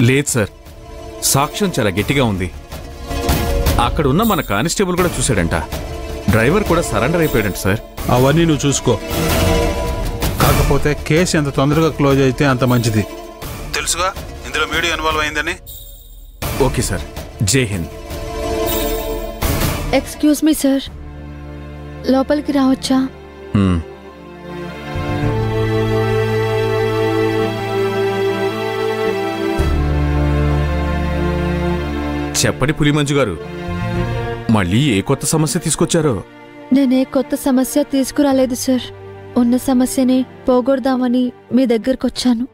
లేదు సార్, సాక్ష్యం చాలా గట్టిగా ఉంది. అక్కడ ఉన్న మన కానిస్టేబుల్ కూడా చూశాడంట. డ్రైవర్ కూడా సరెండర్ అయిపోయాడంట సార్. అవన్నీ నువ్వు చూసుకో. కాకపోతే కేసు ఎంత తొందరగా క్లోజ్ అయితే అంత మంచిది. తెలుసుగా ఇందులో మీడియా ఇన్వాల్వ్ అయిందని. ఓకే సార్, జై హింద్. ఎక్స్క్యూజ్ మీ సార్, లోపలికి రావచ్చా? చెప్పండి పులిమంజు గారు, మళ్ళీ ఏ కొత్త సమస్య తీసుకొచ్చారో? నేనే కొత్త సమస్య తీసుకురాలేదు సార్. ఉన్న సమస్యని పోగొడదామని మీ దగ్గరకొచ్చాను.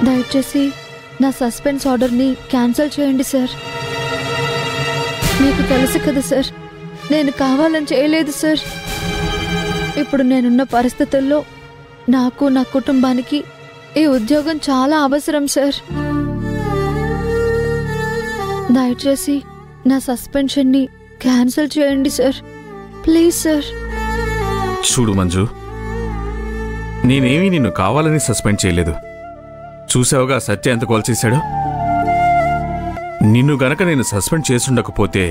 దయచేసి నా సస్పెన్స్ ఆర్డర్ని క్యాన్సిల్ చేయండి సార్. మీకు తెలుసు కదా సార్, నేను కావాలని చేయలేదు సార్. ఇప్పుడు నేనున్న పరిస్థితుల్లో నాకు నా కుటుంబానికి ఈ ఉద్యోగం చాలా అవసరం సార్. దయచేసి నా సస్పెన్షన్ని క్యాన్సిల్ చేయండి సార్, ప్లీజ్ సార్. చూడు మంజు, నేనేమీ నిన్ను కావాలని సస్పెండ్ చేయలేదు. చూసావుగా సత్య ఎంత కాల్ చేశాడో. నిన్ను గనక నేను సస్పెండ్ చేసుండకపోతే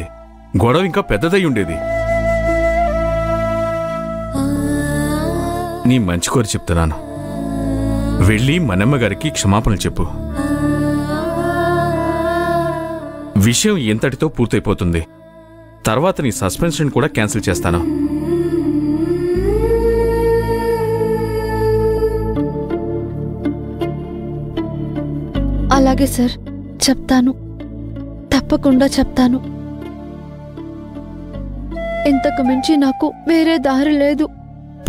గొడవ ఇంకా పెద్దదై ఉండేది. నీ మంచి కోరి చెప్తున్నాను, వెళ్ళి మనమ్మగారికి క్షమాపణలు చెప్పు. విషయం ఎంతటితో పూర్తయిపోతుంది. తర్వాత నీ సస్పెన్షన్ కూడా క్యాన్సిల్ చేస్తాను. అలాగే సార్, చెప్తాను, తప్పకుండా చెప్తాను. ఇంతకు మించి నాకు వేరే దారి లేదు.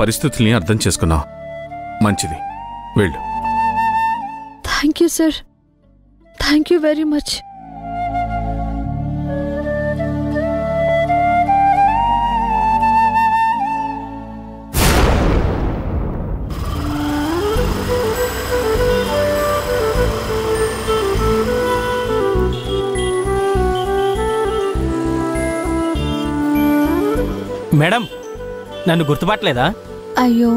పరిస్థితుల్ని అర్థం చేసుకున్నావు, మంచిది, వెళ్ళు. Thank you sir, thank you very much. Madam, నన్ను గుర్తుపట్టలేదా? అయ్యో,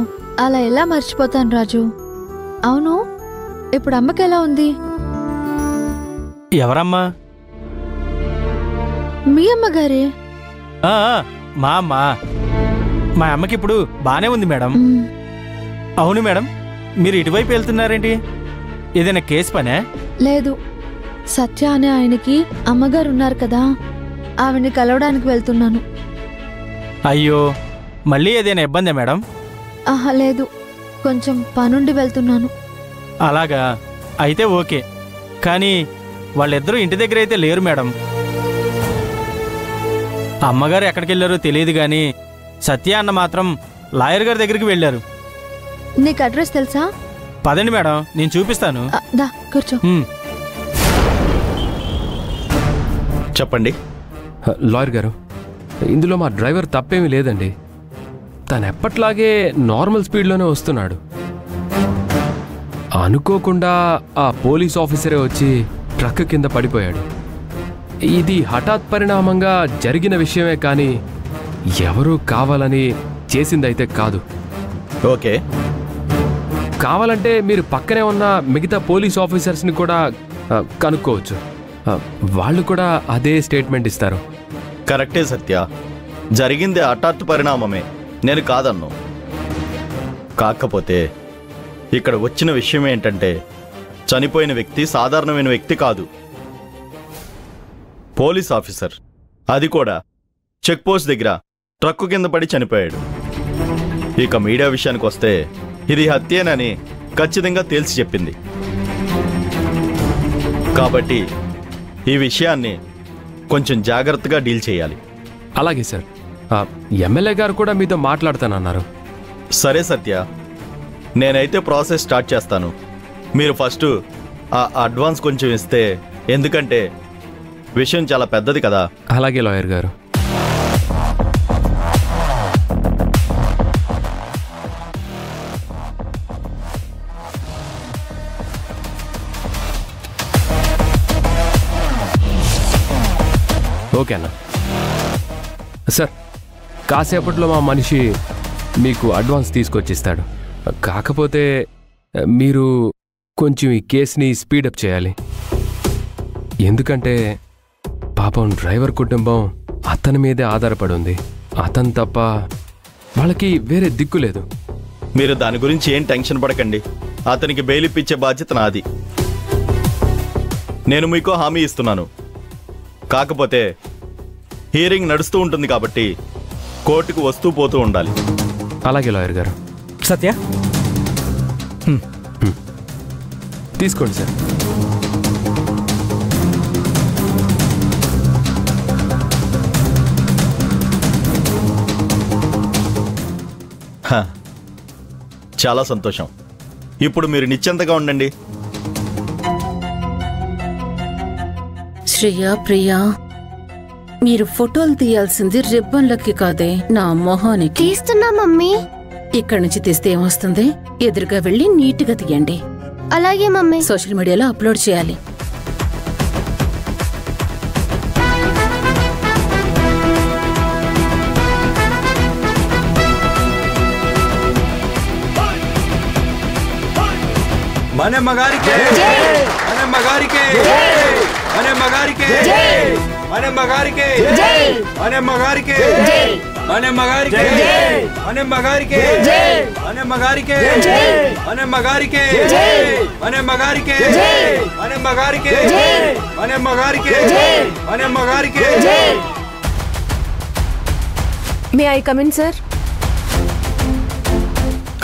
అలా ఎలా మర్చిపోతాను రాజు. అవును, ఇప్పుడు అమ్మకి ఎలా ఉంది? ఎవరమ్మా? మీ అమ్మగారే. మా అమ్మ. మా అమ్మకి ఇప్పుడు బానే ఉంది మేడం. అవును మేడం, మీరు ఇటువైపు వెళ్తున్నారేంటి? ఏదైనా కేసు పనే? లేదు, సత్య అనే ఆయనకి అమ్మగారు ఉన్నారు కదా, ఆవిడ్ని కలవడానికి వెళ్తున్నాను. అయ్యో, మళ్ళీ ఏదైనా ఇబ్బందా మేడం? ఆహా లేదు, కొంచెం పనుండి వెళ్తున్నాను. అలాగా, అయితే ఓకే. కానీ వాళ్ళిద్దరూ ఇంటి దగ్గర అయితే లేరు మేడం. అమ్మగారు ఎక్కడికి వెళ్ళారో తెలియదు కానీ సత్య అన్న మాత్రం లాయర్ గారి దగ్గరికి వెళ్ళారు. నీకు అడ్రస్ తెలుసా? పదండి మేడం, నేను చూపిస్తాను. దా కూర్చో. చెప్పండి. లాయర్ గారు, ఇందులో మా డ్రైవర్ తప్పేమీ లేదండి. తను ఎప్పట్లాగే నార్మల్ స్పీడ్లోనే వస్తున్నాడు. అనుకోకుండా ఆ పోలీస్ ఆఫీసరే వచ్చి ట్రక్ కింద పడిపోయాడు. ఇది హఠాత్ పరిణామంగా జరిగిన విషయమే కానీ ఎవరూ కావాలని చేసిందైతే కాదు. ఓకే, కావాలంటే మీరు పక్కనే ఉన్న మిగతా పోలీస్ ఆఫీసర్స్ని కూడా కనుక్కోవచ్చు. వాళ్ళు కూడా అదే స్టేట్మెంట్ ఇస్తారు. కరెక్టే సత్య, జరిగింది హఠాత్ పరిణామమే, నేను కాదన్ను. కాకపోతే ఇక్కడ వచ్చిన విషయం ఏంటంటే చనిపోయిన వ్యక్తి సాధారణమైన వ్యక్తి కాదు, పోలీస్ ఆఫీసర్. అది కూడా చెక్ పోస్ట్ దగ్గర ట్రక్కు కింద పడి చనిపోయాడు. ఇక మీడియా విషయానికి వస్తే ఇది హత్యేనని ఖచ్చితంగా తేల్చి చెప్పింది. కాబట్టి ఈ విషయాన్ని కొంచెం జాగ్రత్తగా డీల్ చేయాలి. అలాగే సార్, ఎమ్మెల్యే గారు కూడా మీతో మాట్లాడతానన్నారు. సరే సత్య, నేనైతే ప్రాసెస్ స్టార్ట్ చేస్తాను. మీరు ఫస్ట్ ఆ అడ్వాన్స్ కొంచెం ఇస్తే, ఎందుకంటే విషయం చాలా పెద్దది కదా. అలాగే లాయర్ గారు. ఓకే అన్న. సార్, కాసేపట్లో మా మనిషి మీకు అడ్వాన్స్ తీసుకొచ్చిస్తాడు. కాకపోతే మీరు కొంచెం ఈ కేసుని స్పీడప్ చేయాలి. ఎందుకంటే పాపం డ్రైవర్ కుటుంబం అతని మీదే ఆధారపడి ఉంది. అతను తప్ప వాళ్ళకి వేరే దిక్కు లేదు. మీరు దాని గురించి ఏం టెన్షన్ పడకండి. అతనికి బెయిల్ ఇప్పించే బాధ్యత నాది. నేను మీకు హామీ ఇస్తున్నాను. కాకపోతే హియరింగ్ నడుస్తూ ఉంటుంది కాబట్టి కోర్టుకు వస్తూ పోతూ ఉండాలి. అలాగే లాయర్ గారు. సత్య తీసుకోండి సార్. చాలా సంతోషం. ఇప్పుడు మీరు నిశ్చింతగా ఉండండి. శ్రేయ, ప్రియా, మీరు ఫోటోలు తీయాల్సింది రిబ్బన్లకి కాదే, నా మొహానికి. తీస్తున్నా మమ్మీ. ఇక్కడి నుంచి తీస్తే ఏమొస్తుంది? ఎదురుగా వెళ్ళి నీట్గా తీయండి. అలాగే మమ్మీ. సోషల్ మీడియాలో అప్లోడ్ చేయాలి. మన మగారికే, మన మగారికే, మన మగారికే, మన మగారికే, మన మగారికే, మన మగారికే, మన మగారికే, మన మగారికే, మన మగారికే, మన మగారికే, మన మగారికే, మన మగారికే, మన మగారికే. May I come in sir?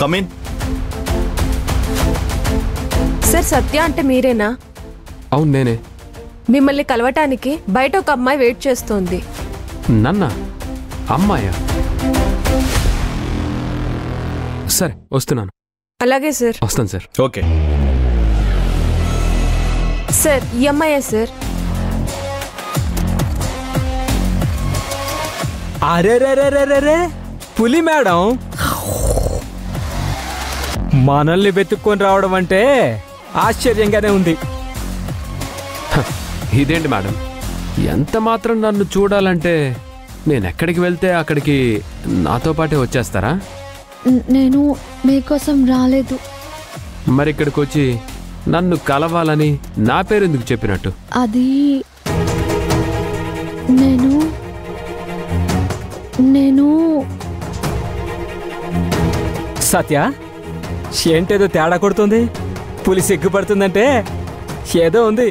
Come in. Sir, Satya అంటే మీరేనా? అవును, నేనే. మిమ్మల్ని కలవటానికి బయట ఒక అమ్మాయి వెయిట్ చేస్తోంది. నన్నా? అమ్మాయా? సరే, వస్తున్నాను. అలాగే సార్. వస్తాను సార్. ఓకే సార్, ఈ అమ్మాయే సార్. అరే పులి మేడం, మనల్ని వెతుక్కొని రావడం అంటే ఆశ్చర్యంగానే ఉంది. ఇదేంటి మేడం, ఎంత మాత్రం నన్ను చూడాలంటే నేనెక్కడికి వెళ్తే అక్కడికి నాతో పాటే వచ్చేస్తారా? నేను మీకోసం రాలేదు. మరి ఇక్కడికి వచ్చి నన్ను కలవాలని నా పేరు ఎందుకు చెప్పినట్టు? అది నేను సత్య, ఏంటేదో తేడా కొడుతుంది. పులి సిగ్గుపడుతుందంటే ఏదో ఉంది.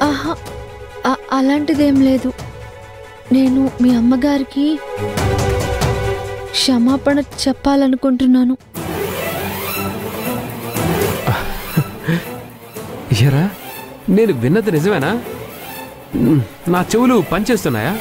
ఆహా, అలాంటిదేం లేదు. నేను మీ అమ్మగారికి క్షమాపణ చెప్పాలనుకుంటున్నాను. ఎరా, నేను విన్నది నిజమేనా? నా చెవులు పనిచేస్తున్నాయా?